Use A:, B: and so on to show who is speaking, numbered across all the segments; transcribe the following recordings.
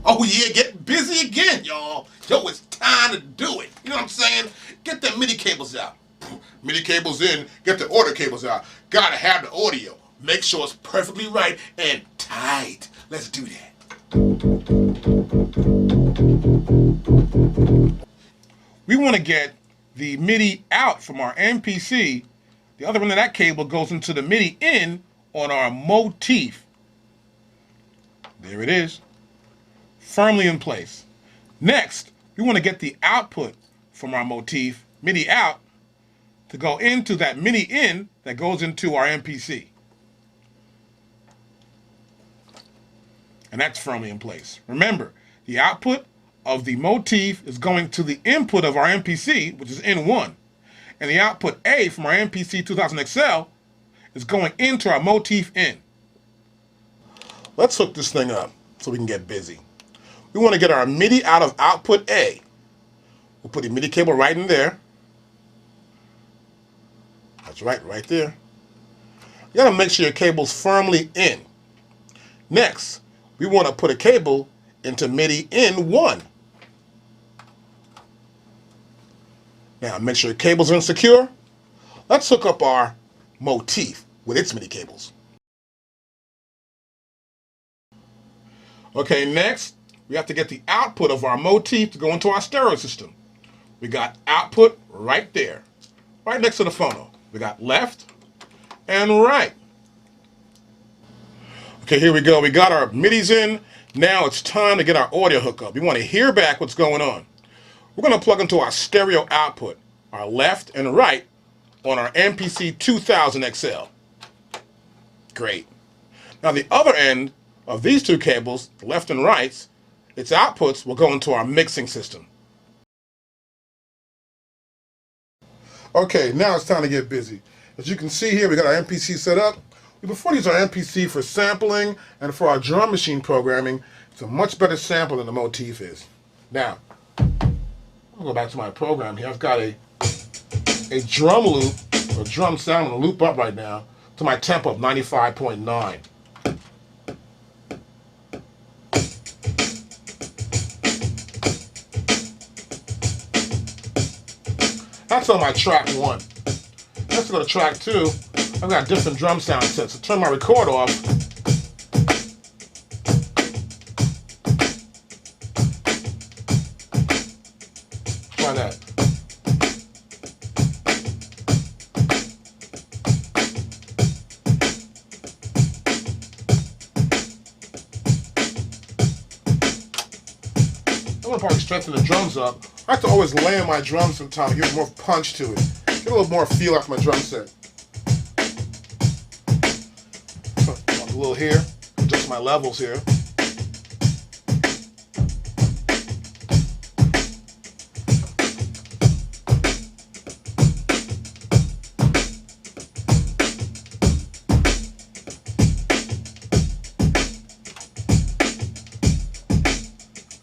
A: Oh yeah, get busy again, y'all. Yo, it's time to do it. You know what I'm saying? Get the MIDI cables out. MIDI cables in, get the audio cables out. Gotta have the audio. Make sure it's perfectly right and tight. Let's do that. We want to get the MIDI out from our MPC. The other end of that cable goes into the MIDI in on our motif. There it is, firmly in place. Next, we want to get the output from our motif, MIDI out, to go into that MIDI in that goes into our MPC. And that's firmly in place. Remember, the output of the motif is going to the input of our MPC, which is in 1. And the output A from our MPC2000XL is going into our motif in. Let's hook this thing up so we can get busy. We want to get our MIDI out of output A. We'll put the MIDI cable right in there. That's right there. You gotta make sure your cable's firmly in. Next, we want to put a cable into MIDI in 1. Now make sure your cables are insecure. Let's hook up our motif with its MIDI cables. Okay, next, we have to get the output of our motif to go into our stereo system. We got output right there, right next to the phono. We got left and right. Okay, here we go. We got our MIDIs in. Now it's time to get our audio hookup. We want to hear back what's going on. We're going to plug into our stereo output, our left and right, on our MPC2000XL. Great. Now the other end of these two cables, left and right, its outputs will go into our mixing system. Okay, now it's time to get busy. As you can see here, we got our MPC set up. We prefer to use our MPC for sampling and for our drum machine programming. It's a much better sample than the motif is. Now, I'll go back to my program here. I've got a drum loop, or drum sound, and a loop up right now to my tempo of 95.9. That's on my track 1. Let's go to track 2. I've got different drum sound sets. So turn my record off. Try that. I want to probably strengthen the drums up. I like to always layer my drums sometimes to give more punch to it. Get a little more feel after my drum set. A little here, adjust my levels here.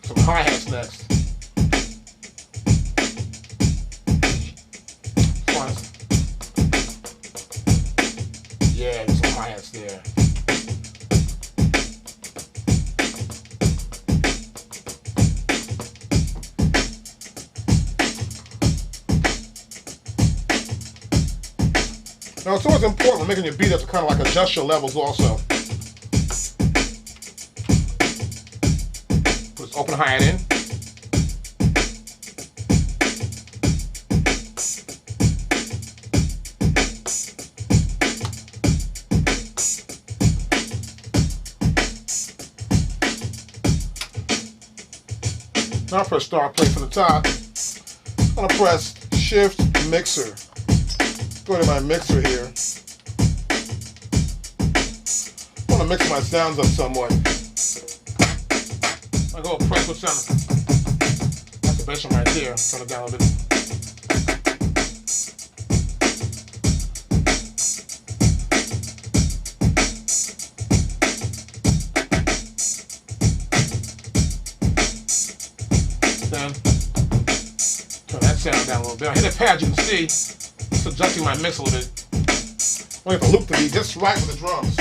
A: Some hi-hats next. Yeah, there's some hi-hats there. Now it's always important when making your beat up to kind of like adjust your levels also. Put this open hi-hat in. Now press start play from the top. I'm going to press shift mixer. Go to my mixer here. I want to mix my sounds up somewhat. I go press what sound. That's the bass right there. Turn it down a bit. Then turn that sound down a little bit. I hit a pad, you can see. It's adjusting my mix a little bit. I want the loop to be just right with the drums.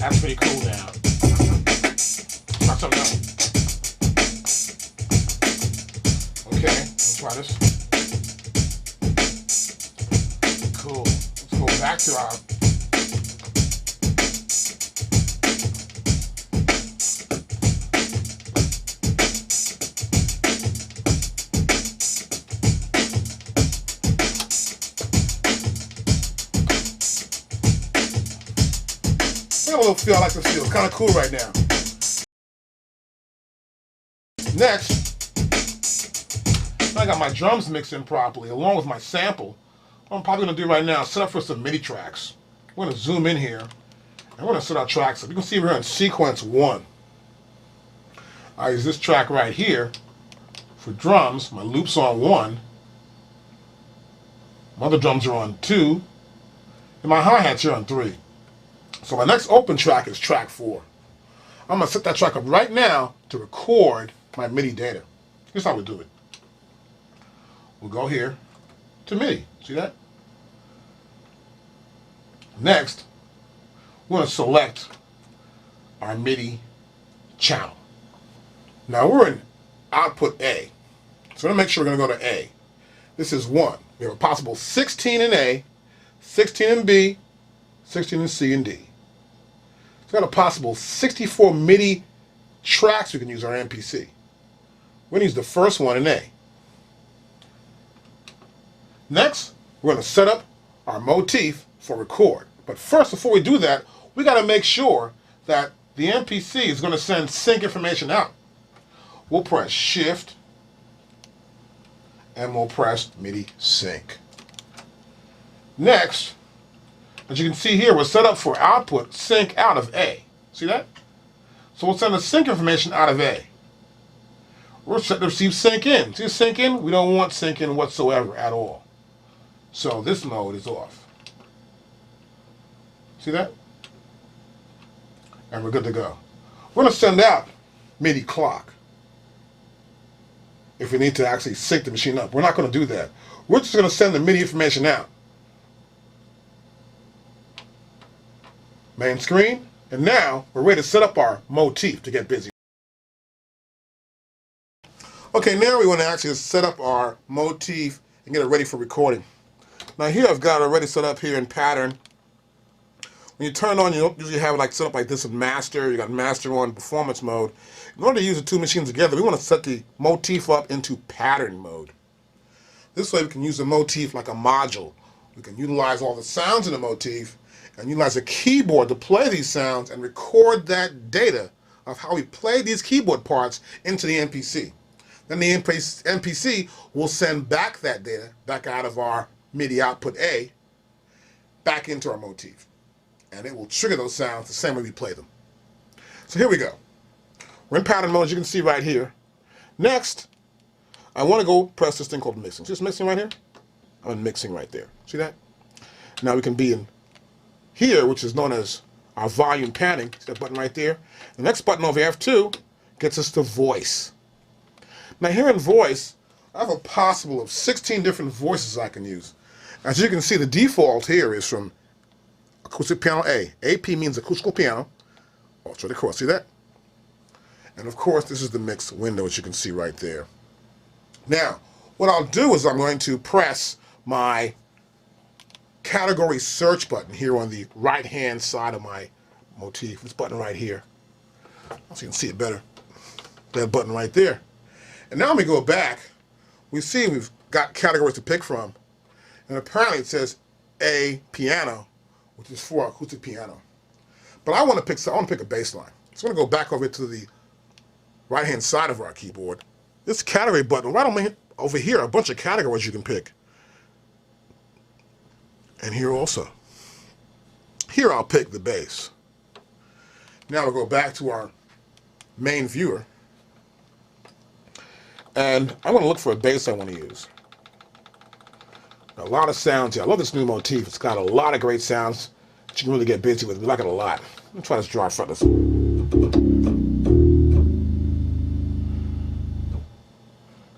A: That's pretty cool now. Try something else. Okay, let's try this. Cool. Let's go back to our I got a little feel. I like this feel. It's kind of cool right now. Next, I got my drums mixed in properly along with my sample. What I'm probably going to do right now is set up for some MIDI tracks. We're going to zoom in here and we're going to set our tracks up. You can see we're in sequence 1. I use this track right here for drums. My loop's on 1. My other drums are on 2. And my hi-hats are on 3. So my next open track is track 4. I'm going to set that track up right now to record my MIDI data. Here's how we do it. We'll go here to MIDI. See that? Next, we're going to select our MIDI channel. Now we're in output A. So we're going to make sure we're going to go to A. This is 1. We have a possible 16 in A, 16 in B, 16 in C and D. So we've got a possible 64 MIDI tracks we can use on our MPC. We're going to use the first one in A. Next, we're going to set up our motif for record. But first, before we do that, we got to make sure that the MPC is going to send sync information out. We'll press Shift and we'll press MIDI sync. Next, as you can see here, we're set up for output sync out of A. See that? So we'll send the sync information out of A. We're set to receive sync in. See sync in? We don't want sync in whatsoever at all. So this mode is off. See that? And we're good to go. We're going to send out MIDI clock if we need to actually sync the machine up. We're not going to do that. We're just going to send the MIDI information out. Main screen, and now we're ready to set up our motif to get busy. Okay, now we want to actually set up our motif and get it ready for recording. Now here I've got it already set up here in pattern. When you turn on, you don't usually have it like set up like this in master. You got master on performance mode. In order to use the two machines together, we want to set the motif up into pattern mode. This way we can use the motif like a module. We can utilize all the sounds in the motif and utilize a keyboard to play these sounds and record that data of how we play these keyboard parts into the MPC. Then the MPC will send back that data, back out of our MIDI output A, back into our motif. And it will trigger those sounds the same way we play them. So here we go. We're in pattern mode, as you can see right here. Next, I want to go press this thing called mixing. See this mixing right here? I'm in mixing right there. See that? Now we can be in here, which is known as our volume panning. See that button right there? The next button over F2 gets us to voice. Now here in voice, I have a possible of 16 different voices I can use. As you can see, the default here is from acoustic piano A. AP means acoustical piano. All straight across. See that? And of course, this is the mix window, which you can see right there. Now, what I'll do is I'm going to press my category search button here on the right-hand side of my motif. This button right here. So you can see it better. That button right there. And now when we go back, we see we've got categories to pick from. And apparently it says A piano, which is for acoustic piano. But I want to pick a bass line. So I'm going to go back over to the right-hand side of our keyboard. This category button, right over here, a bunch of categories you can pick. And here also. Here I'll pick the bass. Now we'll go back to our main viewer. And I want to look for a bass I want to use. A lot of sounds here. I love this new motif. It's got a lot of great sounds that you can really get busy with. We like it a lot. Let me try this dry fretless.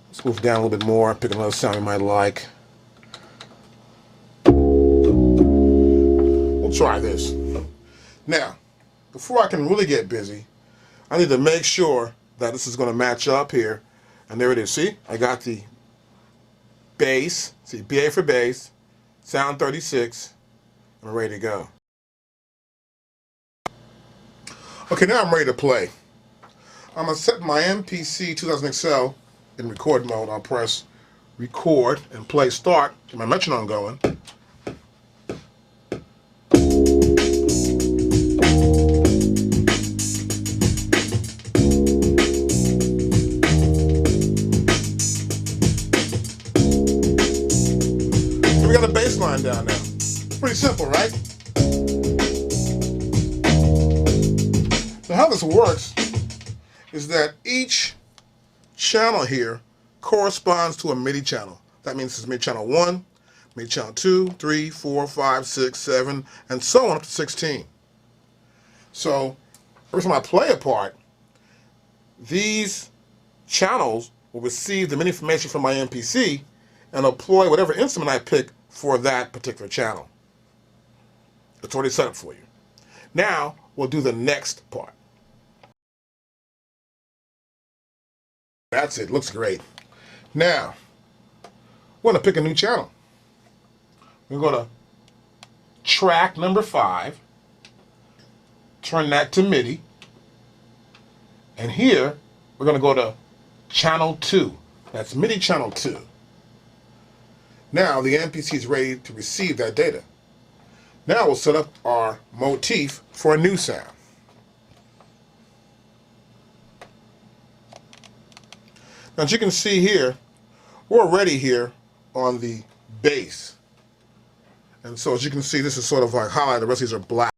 A: Let's move down a little bit more, pick another sound we might like. We'll try this. Now, before I can really get busy, I need to make sure that this is going to match up here. And there it is. See, I got the bass. See, BA for bass, sound 36. I'm ready to go. Okay, now I'm ready to play. I'm going to set my MPC 2000XL in record mode. I'll press record and play start. Get my metronome going. We got a bass line down now. Pretty simple, right? Now how this works is that each channel here corresponds to a MIDI channel. That means it's MIDI channel 1, MIDI channel 2, 3, 4, 5, 6, 7, and so on up to 16. So every time I play a part, these channels will receive the MIDI information from my MPC and employ whatever instrument I pick for that particular channel. It's already set up for you. Now we'll do the next part. That's it. Looks great. Now, we're going to pick a new channel. We're going to track number 5, turn that to MIDI, and here we're going to go to channel 2. That's MIDI channel 2. Now the MPC is ready to receive that data. Now we'll set up our motif for a new sound. Now as you can see here, we're already here on the bass. And so as you can see, this is sort of like highlighted, the rest of these are black.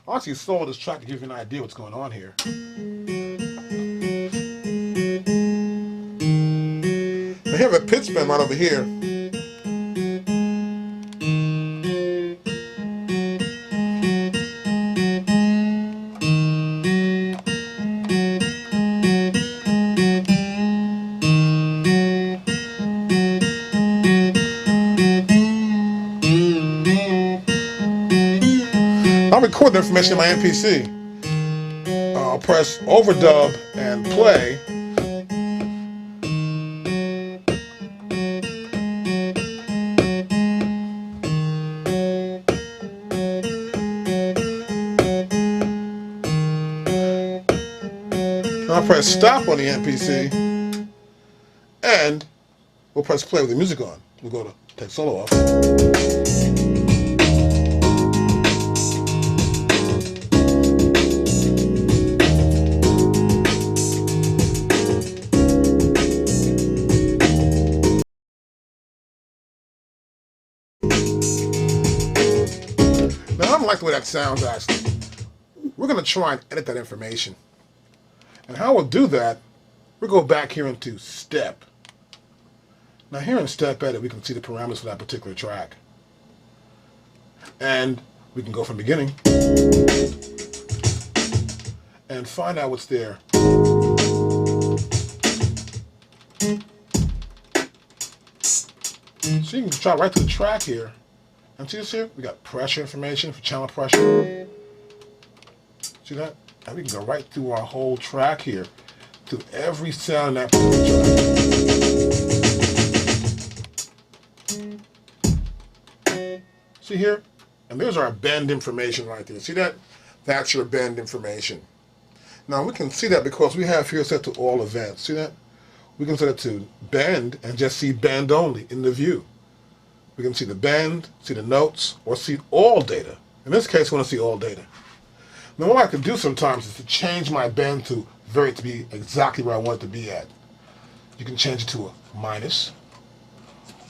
A: I'll actually solo this track to give you an idea what's going on here. Now here I have a pitch bend right over here. I'll record the information in my MPC. I'll press overdub and play. I'll press stop on the MPC, and we'll press play with the music on. We'll go to take solo off. Now I don't like the way that sounds actually. We're going to try and edit that information. And how we'll do that, we'll go back here into step. Now here in step edit, we can see the parameters for that particular track. And we can go from the beginning and find out what's there. So you can try right to the track here. And see this here? We got pressure information for channel pressure. See that? And we can go right through our whole track here to every sound in that track. See here? And there's our bend information right there. See that? That's your bend information. Now we can see that because we have here set to all events. See that? We can set it to bend and just see bend only in the view. We can see the bend, see the notes, or see all data. In this case, we want to see all data. Now what I can do sometimes is to change my bend to be exactly where I want it to be at. You can change it to a minus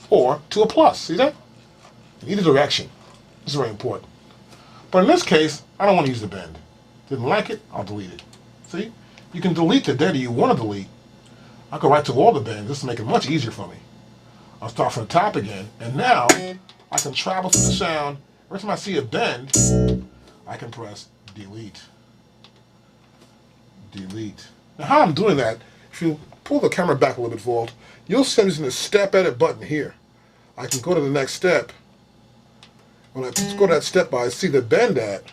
A: or to a plus. See that? In either direction. This is very important. But in this case, I don't want to use the bend. Didn't like it, I'll delete it. See? You can delete the data you want to delete. I'll go right to all the bends. This will make it much easier for me. I'll start from the top again, and now I can travel through the sound. Every time I see a bend, I can press delete. Delete. Now how I'm doing that, if you pull the camera back a little bit, Vault, you'll see I'm using the step edit button here. I can go to the next step. When I go to that step I see the bend at,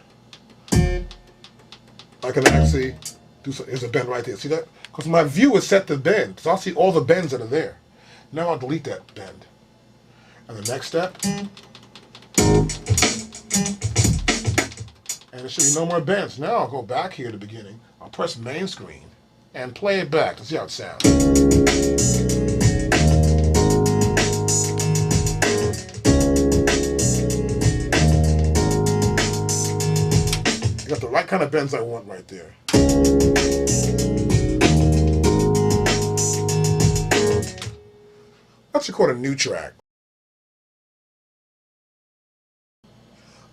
A: I can actually do so. There's a bend right there. See that? Because my view is set to bend. So I'll see all the bends that are there. Now I'll delete that bend. And the next step, and there should be no more bends. Now I'll go back here to the beginning. I'll press main screen and play it back to see how it sounds. I got the right kind of bends I want right there. Let's record a new track.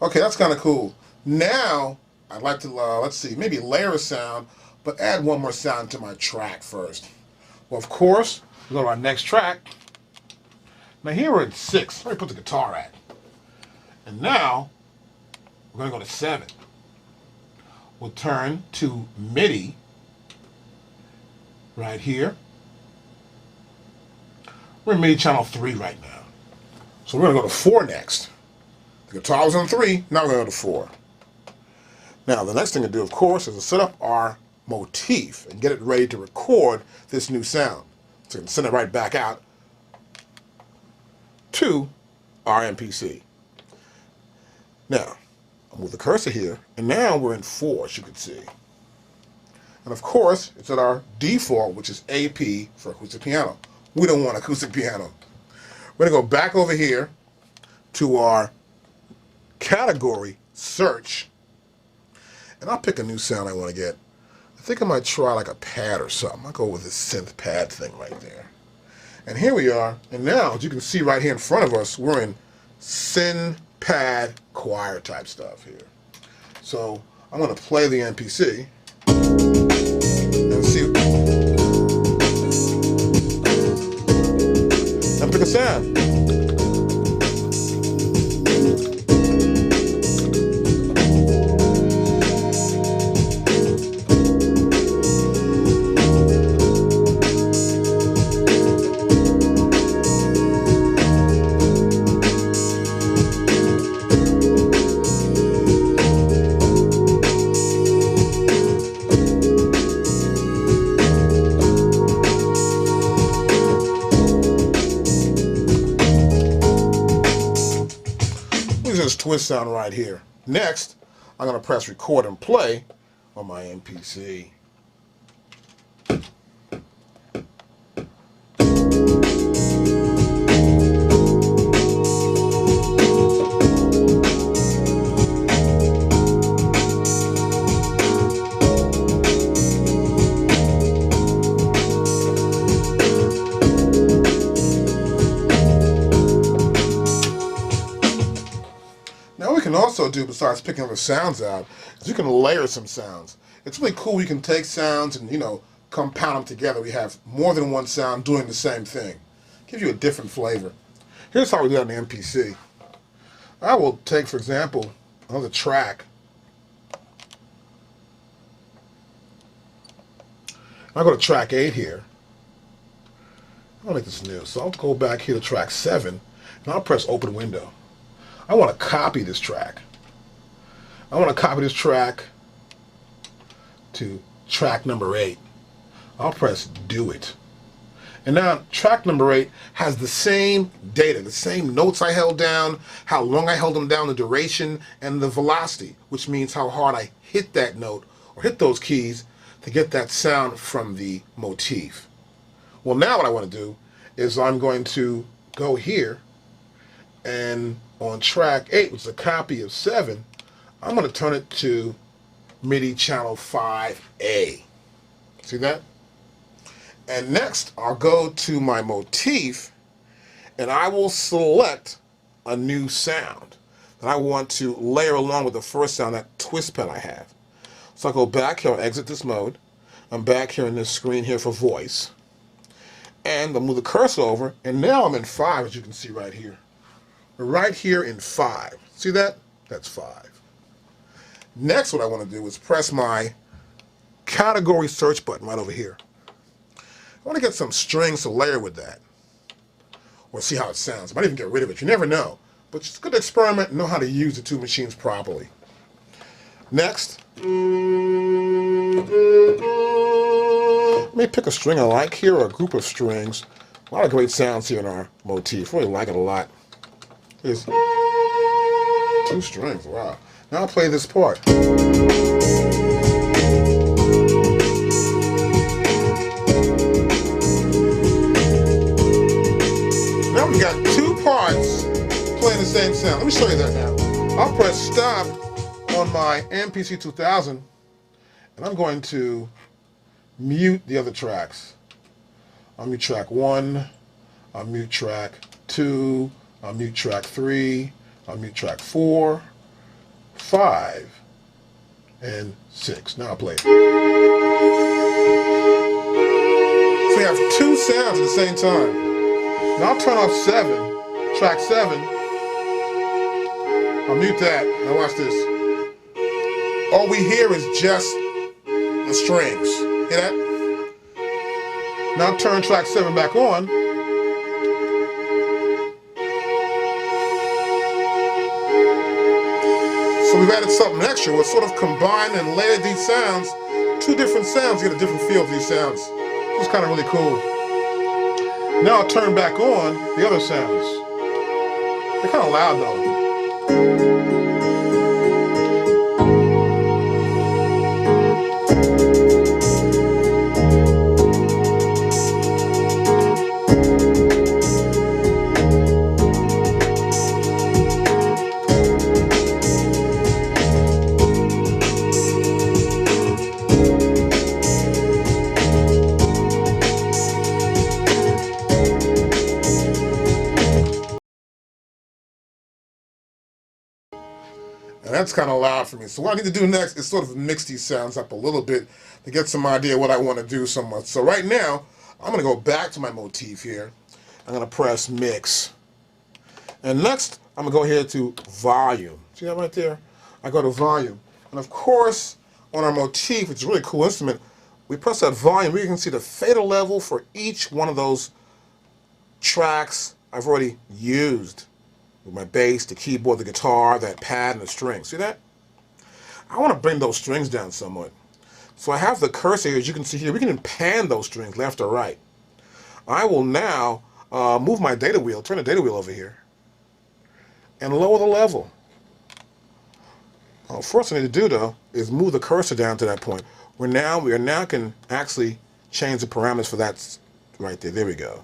A: Okay, that's kind of cool. Now, I'd like to, let's see, maybe layer a sound, but add one more sound to my track first. Well, of course, we go to our next track. Now here we're at 6. Where do we put the guitar at? And now, we're going to go to 7. We'll turn to MIDI right here. We're in MIDI channel 3 right now. So we're going to go to 4 next. The guitar was on 3, now we're going to go to 4. Now the next thing to do, of course, is to set up our motif and get it ready to record this new sound. So we can send it right back out to our MPC. Now, I'll move the cursor here, and now we're in 4, as you can see. And of course, it's at our default, which is AP for acoustic piano. We don't want acoustic piano. We're going to go back over here to our category search, and I'll pick a new sound I want to get. I think I might try like a pad or something. I'll go with this synth pad thing right there. And here we are, and now as you can see right here in front of us, we're in syn pad choir type stuff here. So I'm going to play the MPC and see, and pick a sound. This twist sound right here. Next, I'm going to press record and play on my MPC. Now, what we can also do, besides picking other sounds out, is you can layer some sounds. It's really cool. You can take sounds and, compound them together. We have more than one sound doing the same thing. Give you a different flavor. Here's how we do it on the MPC. I will take, for example, another track. I'll go to track 8 here. I'll make this new. So I'll go back here to track 7, and I'll press open window. I want to copy this track. I want to copy this track to track number 8. I'll press do it. And now track number 8 has the same data, the same notes I held down, how long I held them down, the duration, and the velocity, which means how hard I hit that note or hit those keys to get that sound from the motif. Well, now what I want to do is I'm going to go here, and on track 8, which is a copy of 7, I'm going to turn it to MIDI channel 5A. See that? And next, I'll go to my motif, and I will select a new sound that I want to layer along with the first sound, that twist pad I have. So I'll go back here, I'll exit this mode. I'm back here in this screen here for voice. And I'll move the cursor over, and now I'm in 5, as you can see right here. Right here in 5. See that? That's 5. Next, what I want to do is press my category search button right over here. I want to get some strings to layer with that, or see how it sounds. I might even get rid of it. You never know. But it's good to experiment and know how to use the two machines properly. Next, let me pick a string I like here, or a group of strings. A lot of great sounds here in our motif. Really like it a lot. Here's 2 strings. Wow. Now I'll play this part. Now we've got 2 parts playing the same sound. Let me show you that now. I'll press stop on my MPC2000, and I'm going to mute the other tracks. I'll mute track 1, I'll mute track 2, I'll mute track 3, I'll mute track 4, 5, and 6. Now I'll play it. So we have 2 sounds at the same time. Now I'll turn off 7, track 7. I'll mute that. Now watch this. All we hear is just the strings. Hear that? Now turn track 7 back on. So we've added something extra. We'll sort of combine and layer these sounds. 2 different sounds, get a different feel for these sounds. It's kind of really cool. Now I'll turn back on the other sounds. They're kind of loud though. that's kind of loud for me. So what I need to do next is sort of mix these sounds up a little bit to get some idea what I want to do so much. So right now, I'm going to go back to my motif here. I'm going to press mix. And next, I'm going to go here to volume. See that right there? I go to volume. And of course, on our motif, which is a really cool instrument, we press that volume. We can see the fader level for each one of those tracks I've already used. With my bass, the keyboard, the guitar, that pad, and the strings. See that? I want to bring those strings down somewhat. So I have the cursor here, as you can see here. We can pan those strings left or right. I will now move my data wheel, turn the data wheel over here, and lower the level. First thing I need to do, though, is move the cursor down to that point. We now can actually change the parameters for that right there. There we go.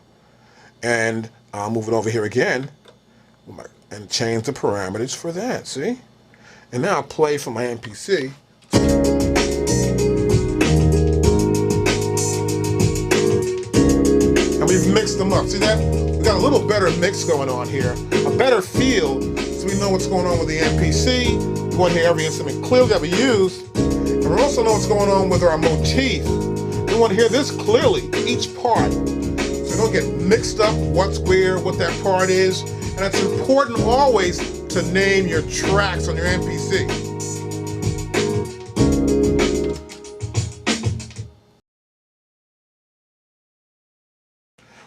A: And I'll move it over here again and change the parameters for that, see? And now I'll play from my MPC. And we've mixed them up, see that? We got a little better mix going on here, a better feel, so we know what's going on with the MPC. We want to hear every instrument clearly that we use, and we also know what's going on with our motif. We want to hear this clearly, each part, so don't get mixed up what's where, what that part is. And it's important always to name your tracks on your MPC.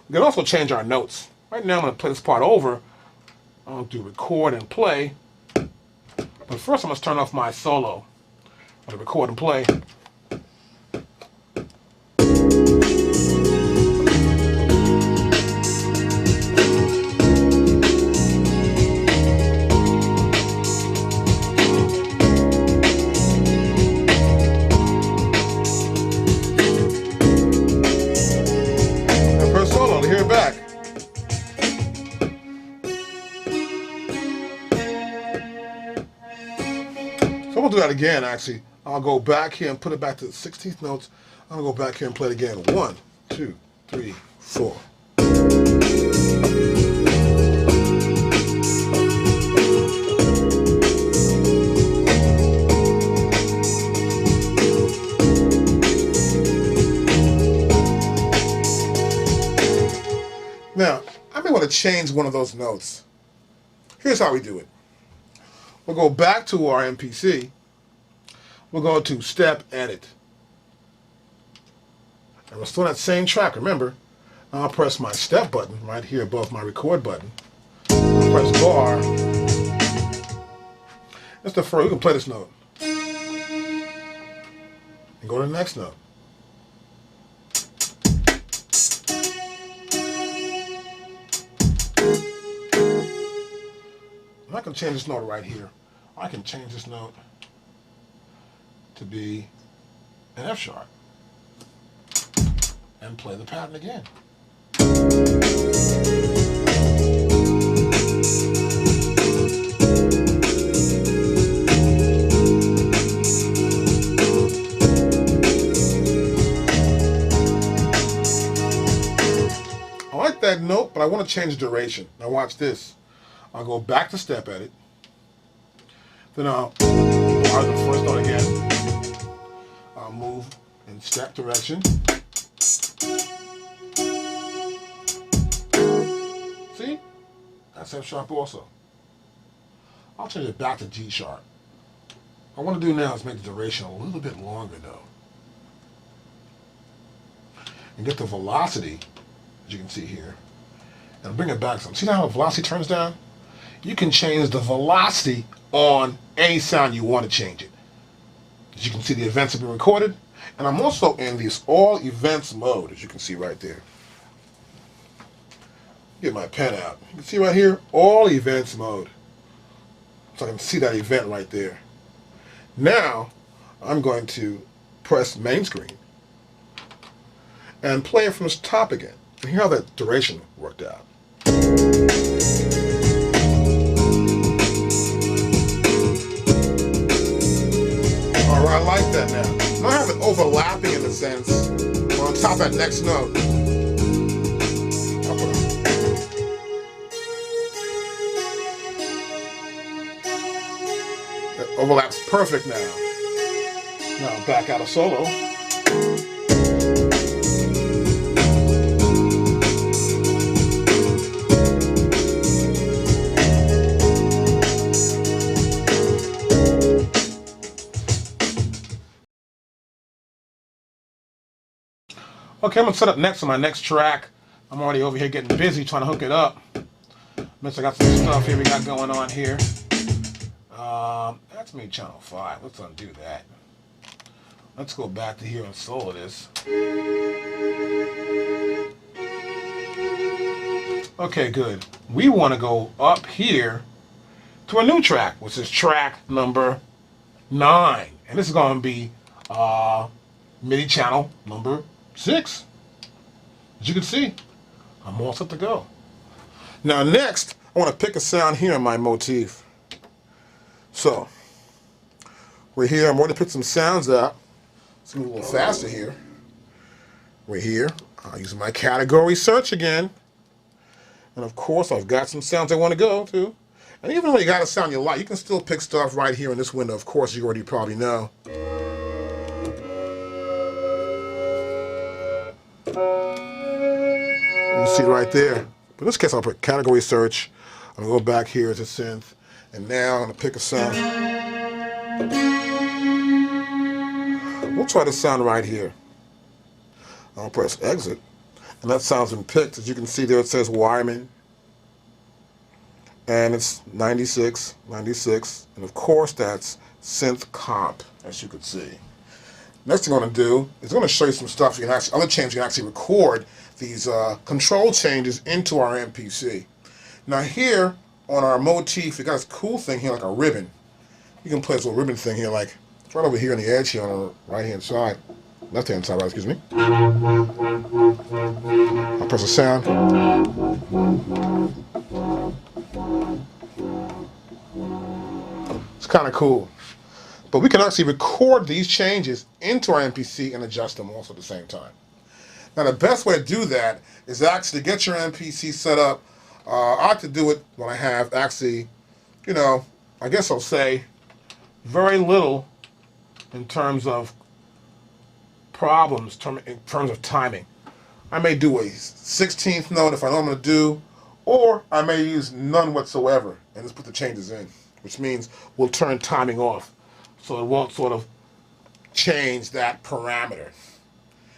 A: We can also change our notes. Right now I'm going to play this part over. I'll do record and play. But first I'm going to turn off my solo. I'm going to record and play. Back. So we'll do that again, actually. I'll go back here and put it back to the 16th notes. I'm going to go back here and play it again. 1, 2, 3, 4. Now, I may want to change one of those notes. Here's how we do it. We'll go back to our MPC. We'll go to Step Edit. And we'll still on that same track, remember. I'll press my Step button right here above my Record button. I'll press Bar. That's the first. We can play this note. And go to the next note. I can change this note right here. I can change this note to be an F sharp and play the pattern again. I like that note, but I want to change the duration. Now watch this. I'll go back to Step Edit. Then I'll bar the first note again. I'll move in step direction. See? That's F sharp also. I'll change it back to G sharp. What I want to do now is make the duration a little bit longer though. And get the velocity, as you can see here, and bring it back some. See how the velocity turns down? You can change the velocity on any sound you want to change it. As you can see, the events have been recorded, and I'm also in this all events mode, as you can see right there. Get my pen out. You can see right here, all events mode. So I can see that event right there. Now, I'm going to press main screen and play it from the top again. And hear how that duration worked out. I like that now. Now I have it overlapping in a sense. On top of that next note. Perfect now. Now back out of solo. Okay, I'm gonna set up next on my next track. I'm already over here getting busy trying to hook it up. I got some stuff here we got going on here. That's MIDI channel 5. Let's undo that. Let's go back to here and solo this. Okay, good. We want to go up here to a new track, which is track number 9. And this is going to be MIDI channel number 6. As you can see, I'm all set to go. Now next, I want to pick a sound here in my motif. So, we're here. I'm going to pick some sounds out. Let's move a little faster here. We're here. I'll use my category search again. And of course, I've got some sounds I want to go to. And even though you got a sound you like, you can still pick stuff right here in this window. Of course, you already probably know. You can see right there. But in this case, I'll put category search. I'm going to go back here to synth. And now I'm going to pick a sound. We'll try the sound right here. I'll press exit. And that sound's been picked. As you can see there, it says Wyman. And it's 96, 96. And of course, that's synth comp, as you can see. Next thing I'm going to do is I'm going to show you some stuff. You can actually, other changes you can actually record these control changes into our MPC. Now here on our motif, we got this cool thing here like a ribbon. You can play this little ribbon thing here, like it's right over here on the edge here on the right-hand side. Left-hand side, excuse me. I'll press a sound. It's kind of cool. But we can actually record these changes into our MPC and adjust them also at the same time. Now the best way to do that is actually get your MPC set up. I like to do it when I have actually, you know, I guess I'll say very little in terms of problems, in terms of timing. I may do a 16th note if I know what I'm going to do, or I may use none whatsoever and just put the changes in, which means we'll turn timing off so it won't sort of change that parameter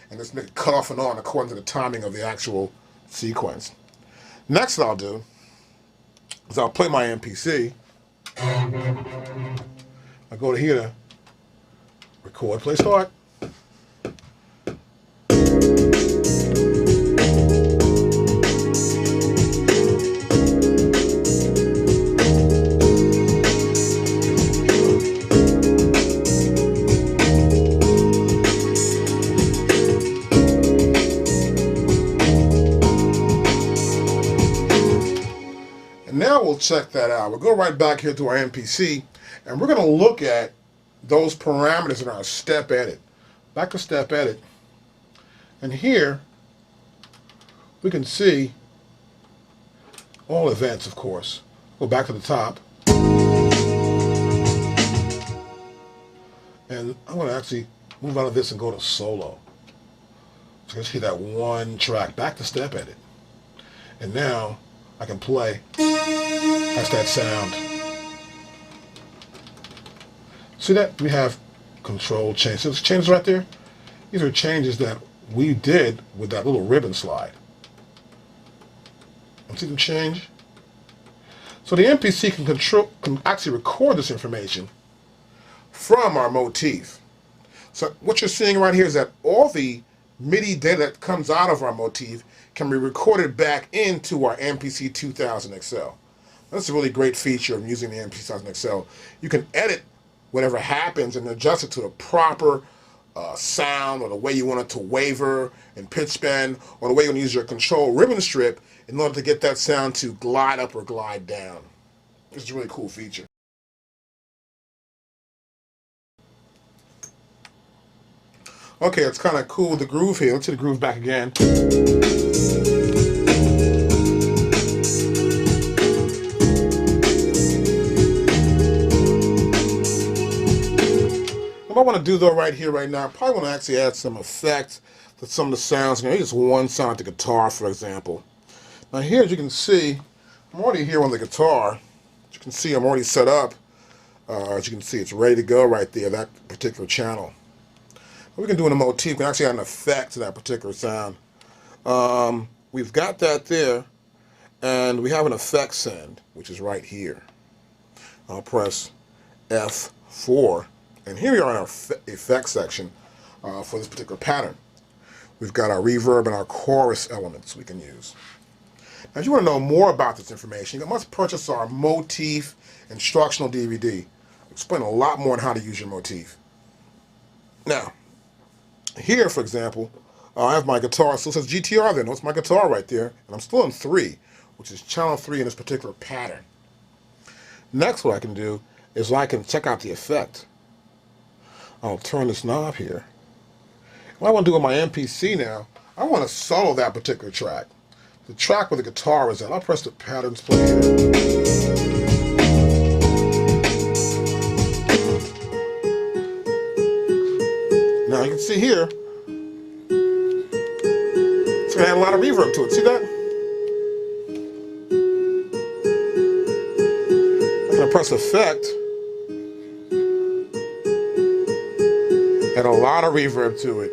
A: and just make it cut off and on according to the timing of the actual sequence. Next what I'll do is I'll play my MPC. I go to here to record, play start. Now we'll check that out. We'll go right back here to our MPC, and we're going to look at those parameters in our step edit. Back to step edit. And here, we can see all events, of course. Go back to the top. And I'm going to actually move out of this and go to solo. So you can see that one track. Back to step edit. And now I can play. That's that sound. See that? We have control change. So those changes right there, these are changes that we did with that little ribbon slide. See them change? So the MPC can actually record this information from our motif. So what you're seeing right here is that all the MIDI data that comes out of our motif can be recorded back into our MPC2000XL. That's a really great feature of using the MPC2000XL. You can edit whatever happens and adjust it to the proper sound, or the way you want it to waver and pitch bend, or the way you want to use your control ribbon strip in order to get that sound to glide up or glide down. It's a really cool feature. Okay, it's kind of cool with the groove here. Let's hit the groove back again. I want to do though right here, right now, I probably want to actually add some effect to some of the sounds. You know, here's one sound, the guitar, for example. Now here, as you can see, I'm already here on the guitar. As you can see, I'm already set up. As you can see, it's ready to go right there, that particular channel. What we can do in a motif, we can actually add an effect to that particular sound. We've got that there, and we have an effect send, which is right here. I'll press F4, and here we are in our effects section for this particular pattern. We've got our reverb and our chorus elements we can use. Now, if you want to know more about this information, you must purchase our motif instructional DVD. I'll explain a lot more on how to use your motif. Now, here, for example, I have my guitar. Still says GTR there. Notice my guitar right there, and I'm still in 3, which is channel 3 in this particular pattern. Next, what I can do is I can check out the effect. I'll turn this knob here. What I want to do with my MPC now, I want to solo that particular track. The track where the guitar is in. I'll press the patterns play here. Now you can see here, it's going to add a lot of reverb to it. See that? I'm going to press effect, add a lot of reverb to it.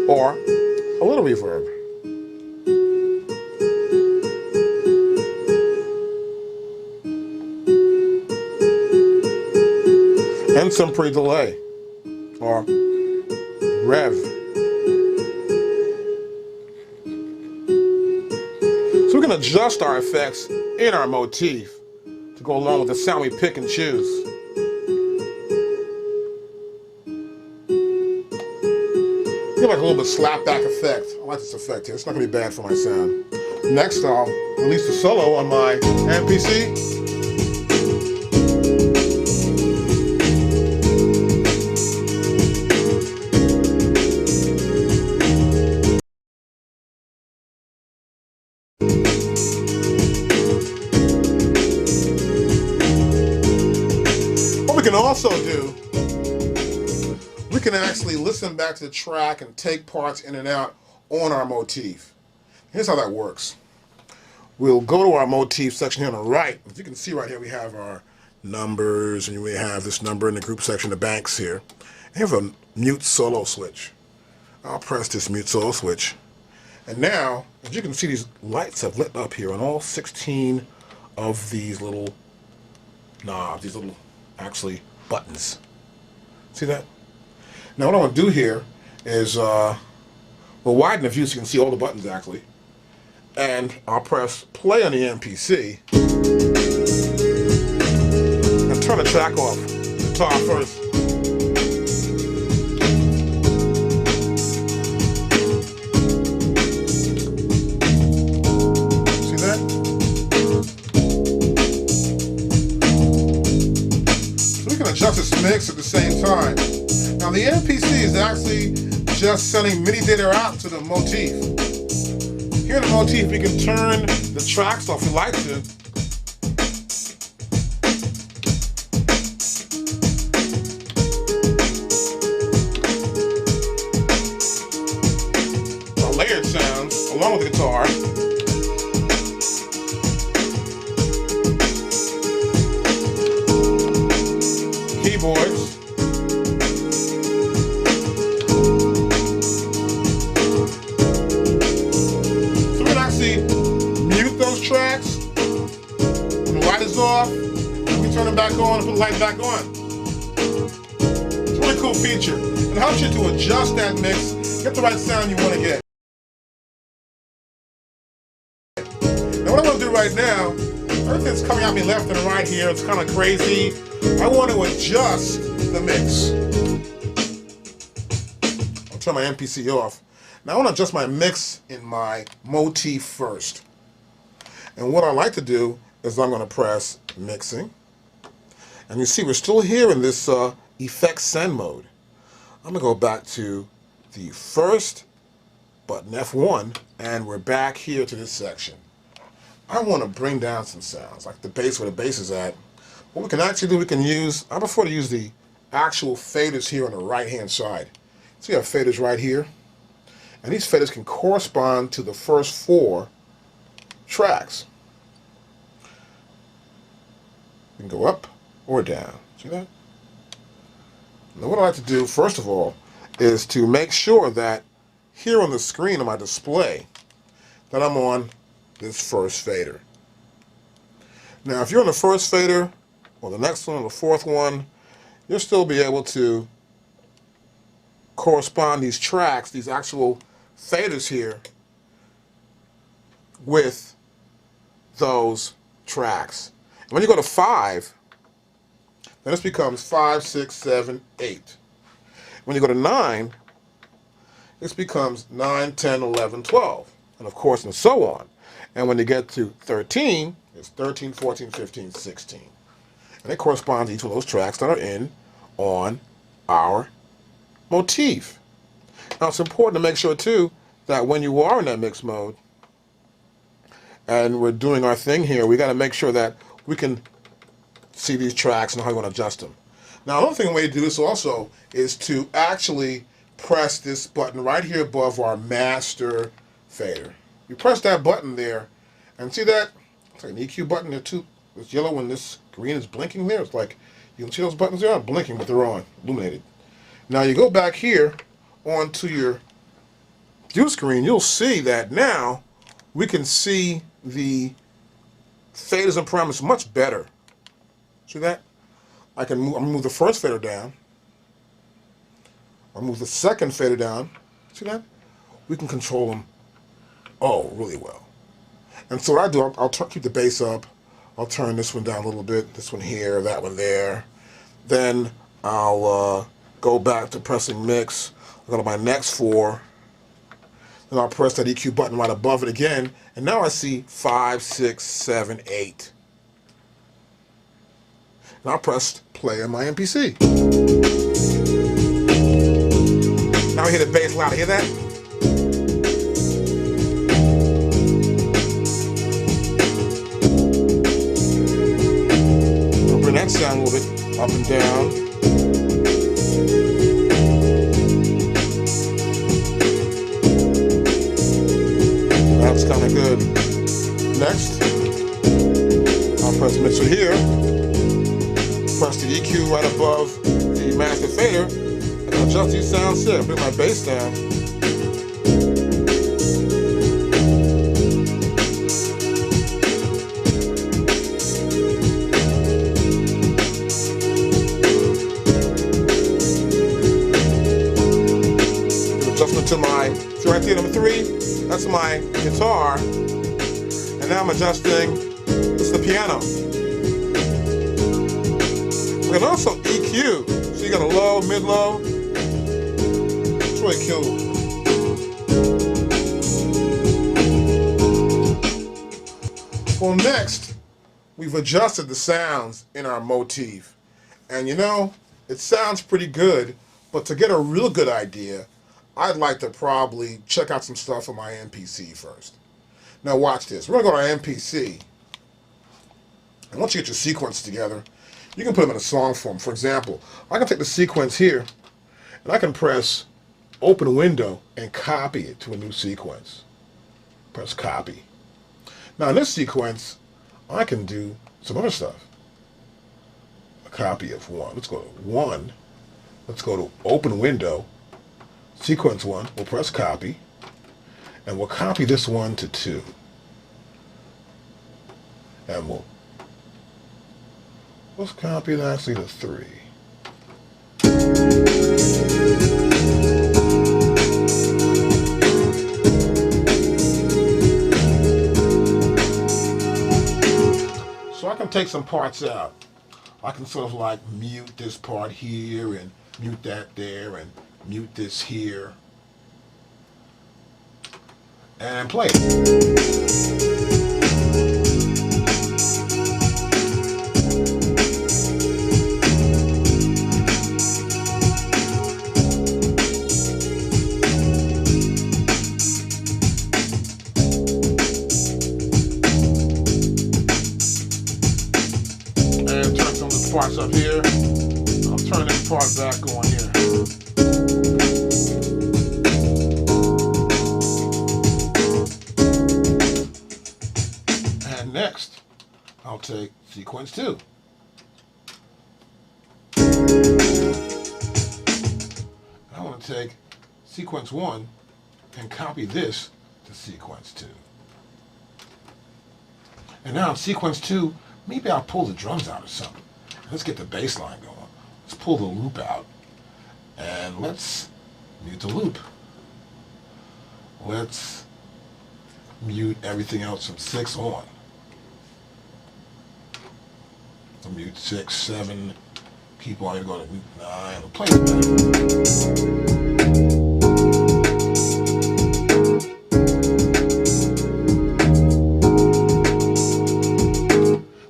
A: Or a little reverb. And some pre-delay, or rev. So we can adjust our effects in our motif to go along with the sound we pick and choose. Get like a little bit slapback effect. I like this effect here. It's not going to be bad for my sound. Next, I'll release the solo on my MPC. What we can also do, we can actually listen back to the track and take parts in and out on our motif. Here's how that works. We'll go to our motif section here on the right. As you can see right here, we have our numbers, and we have this number in the group section, the banks here. And here's a mute solo switch. I'll press this mute solo switch. And now, as you can see, these lights have lit up here on all 16 of these little knobs, these little, actually, buttons. See that? Now what I want to do here is, we'll widen the view so you can see all the buttons actually. And I'll press play on the MPC. And turn the track off. Guitar first. See that? So we can adjust this mix at the same time. Now the MPC is actually just sending MIDI data out to the motif. Here in the motif, we can turn the tracks off if we like to. Our layered sounds, along with the guitar. Keyboards. Mute those tracks. When the light is off, we turn it back on and put the light back on. It's a really cool feature. It helps you to adjust that mix, get the right sound you want to get. Now what I'm going to do right now, everything's coming at me left and right here. It's kind of crazy. I want to adjust the mix. I'll turn my MPC off. Now I want to adjust my mix in my motif first. And what I like to do is I'm going to press mixing. And you see we're still here in this effect send mode. I'm going to go back to the first button, F1, and we're back here to this section. I want to bring down some sounds, like the bass where the bass is at. what we can actually do, we can use, I prefer to use the actual faders here on the right-hand side. So you have faders right here, and these faders can correspond to the first 4 tracks. You can go up or down. See that? Now what I like to do, first of all, is to make sure that here on the screen of my display that I'm on this first fader. Now if you're on the first fader, or the next one, or the 4th one, you'll still be able to correspond these tracks, these actual faders here, with those tracks. And when you go to 5, then this becomes 5, 6, 7, 8. When you go to 9, this becomes 9, 10, 11, 12. And of course, and so on. And when you get to 13, it's 13, 14, 15, 16. And it corresponds to each of those tracks that are in on our motif. Now it's important to make sure too that when you are in that mix mode and we're doing our thing here, we got to make sure that we can see these tracks and how you want to adjust them. Now another thing, way to do this also is to actually press this button right here above our master fader. You press that button there, and see that? It's like an EQ button there too. This yellow and this green is blinking there. It's like, you can see those buttons there? They're blinking, but they're on, illuminated. Now you go back here onto your view screen, you'll see that now we can see the faders and parameters much better. See that? I can move, I'm gonna move the first fader down. I'll move the second fader down. See that? We can control them, oh, really well. And so what I do, I'll keep the bass up. I'll turn this one down a little bit, this one here, that one there. Then I'll go back to pressing mix. I'll go to my next 4. Then I'll press that EQ button right above it again. And now I see 5, 6, 7, 8. And I'll press play on my MPC. Now we hear the bass loud. Hear that? We'll bring that sound a little bit up and down. That's kind of good. Next, I'll press mixer here. Press the EQ right above the master fader, and adjust these sounds here. Bring my bass down. Adjustment to my, see right there, number 3, that's my guitar, and now I'm adjusting, this is the piano. We can also EQ, so you got a low, mid-low. It's really cool. Well, next, we've adjusted the sounds in our motif. And you know, it sounds pretty good, but to get a real good idea, I'd like to probably check out some stuff on my MPC first. Now watch this. We're gonna go to our MPC. And once you get your sequence together, you can put them in a song form. For example, I can take the sequence here, and I can press open window and copy it to a new sequence. Press copy. Now in this sequence, I can do some other stuff. A copy of 1. Let's go to 1. Let's go to open window. Sequence 1, we'll press copy, and we'll copy this one to 2. And let's copy that actually to 3. So I can take some parts out. I can sort of like mute this part here and mute that there and mute this here and play. And turn some parts up here. I'll turn this part back on here. And next, I'll take sequence 2. I want to take sequence 1 and copy this to sequence 2. And now in sequence 2, maybe I'll pull the drums out or something. Let's get the bass line going. Let's pull the loop out. And let's mute the loop. Let's mute everything else from 6 on. I'll mute 6, 7, keep on, you're going to mute 9, we'll play it back.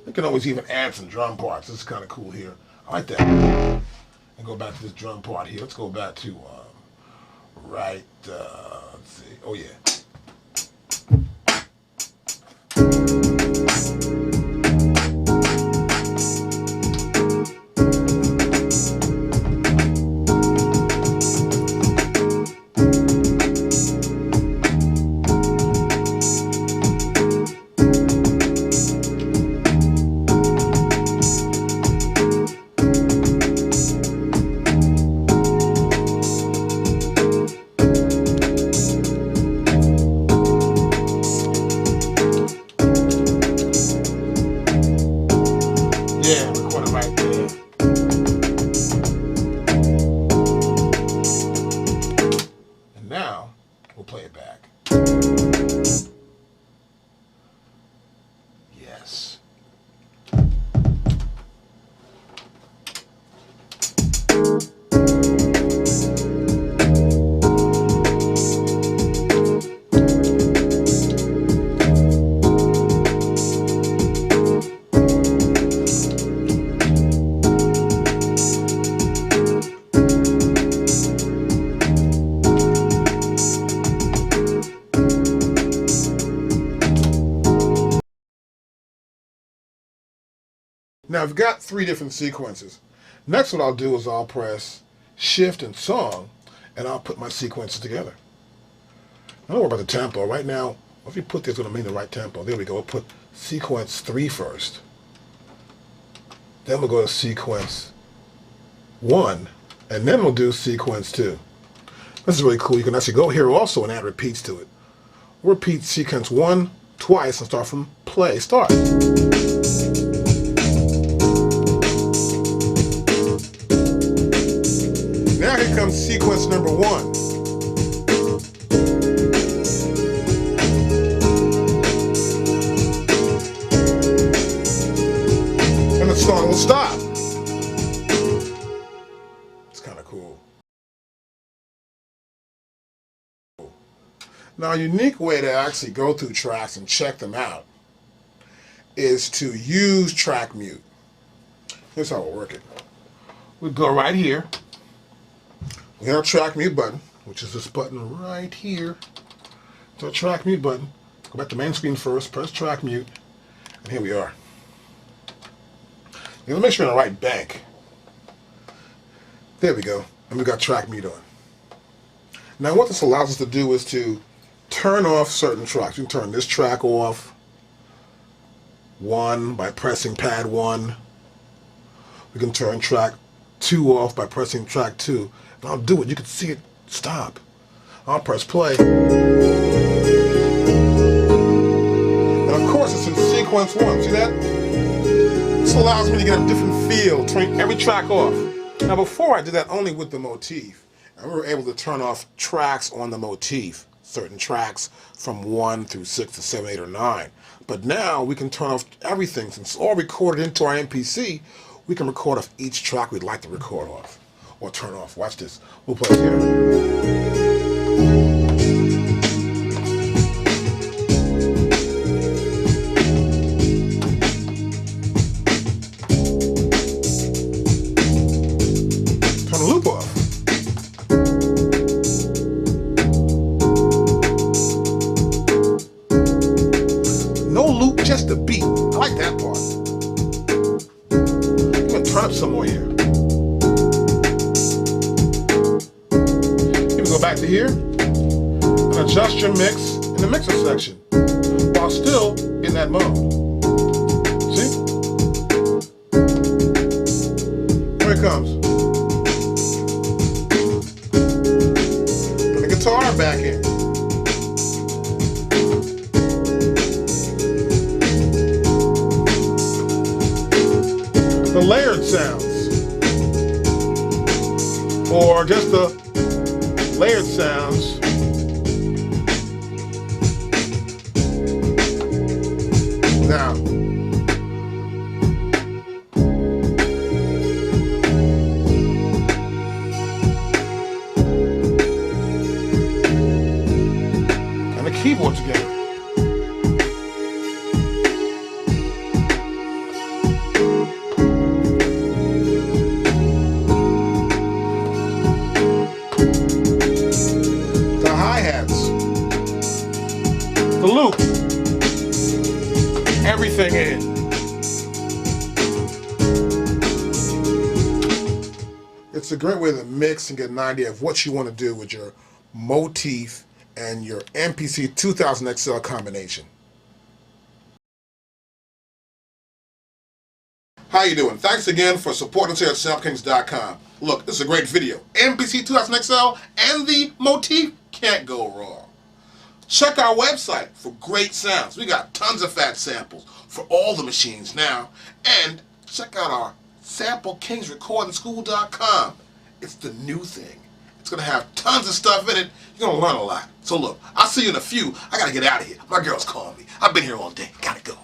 A: You can always even add some drum parts. This is kind of cool here. I like that. And go back to this drum part here. Let's go back to let's see. Oh yeah. Yeah, record it right there. And now, we'll play it back. Yes. Now I've got 3 different sequences. Next what I'll do is I'll press Shift and Song, and I'll put my sequences together. I don't worry about the tempo. Right now, if you put this, it's going to mean the right tempo. There we go. We'll put sequence 3 first. Then we'll go to sequence 1, and then we'll do sequence 2. This is really cool. You can actually go here also and add repeats to it. We'll repeat sequence 1 twice and start from play. Start. Now here comes sequence number 1. And the song will stop. It's kind of cool. Now a unique way to actually go through tracks and check them out is to use track mute. Here's how we'll work it. We go right here. We have our track mute button, which is this button right here. It's our track mute button. Go back to main screen first, press track mute, and here we are. Now, make sure you're in the right bank. There we go, and we got track mute on. Now what this allows us to do is to turn off certain tracks. You can turn this track off, 1 by pressing pad 1. We can turn track 2 off by pressing track 2. And I'll do it. You can see it stop. I'll press play. And of course it's in sequence 1. See that? This allows me to get a different feel, turn every track off. Now before I did that only with the motif. And we were able to turn off tracks on the motif. Certain tracks from 1 through 6 to 7, 8, or 9. But now we can turn off everything. Since it's all recorded into our MPC, we can record off each track we'd like to record off. Or turn off. Watch this. We'll play it here. Turn the loop off. No loop, just the beat. I like that part. I'm going to turn up some right to here and adjust your mix in the mixer section while still in that mode. See? Here it comes. Put the guitar back in. The layered sounds, or just the layered sounds. Now, and the keyboard together. The loop, everything in. It's a great way to mix and get an idea of what you want to do with your Motif and your MPC2000XL combination. How you doing? Thanks again for supporting us here at SampleKings.com. Look, this is a great video. MPC2000XL and the Motif can't go wrong. Check our website for great sounds. We got tons of fat samples for all the machines now. And check out our SampleKingsRecordingSchool.com. It's the new thing. It's going to have tons of stuff in it. You're going to learn a lot. So look, I'll see you in a few. I got to get out of here. My girl's calling me. I've been here all day. Gotta go.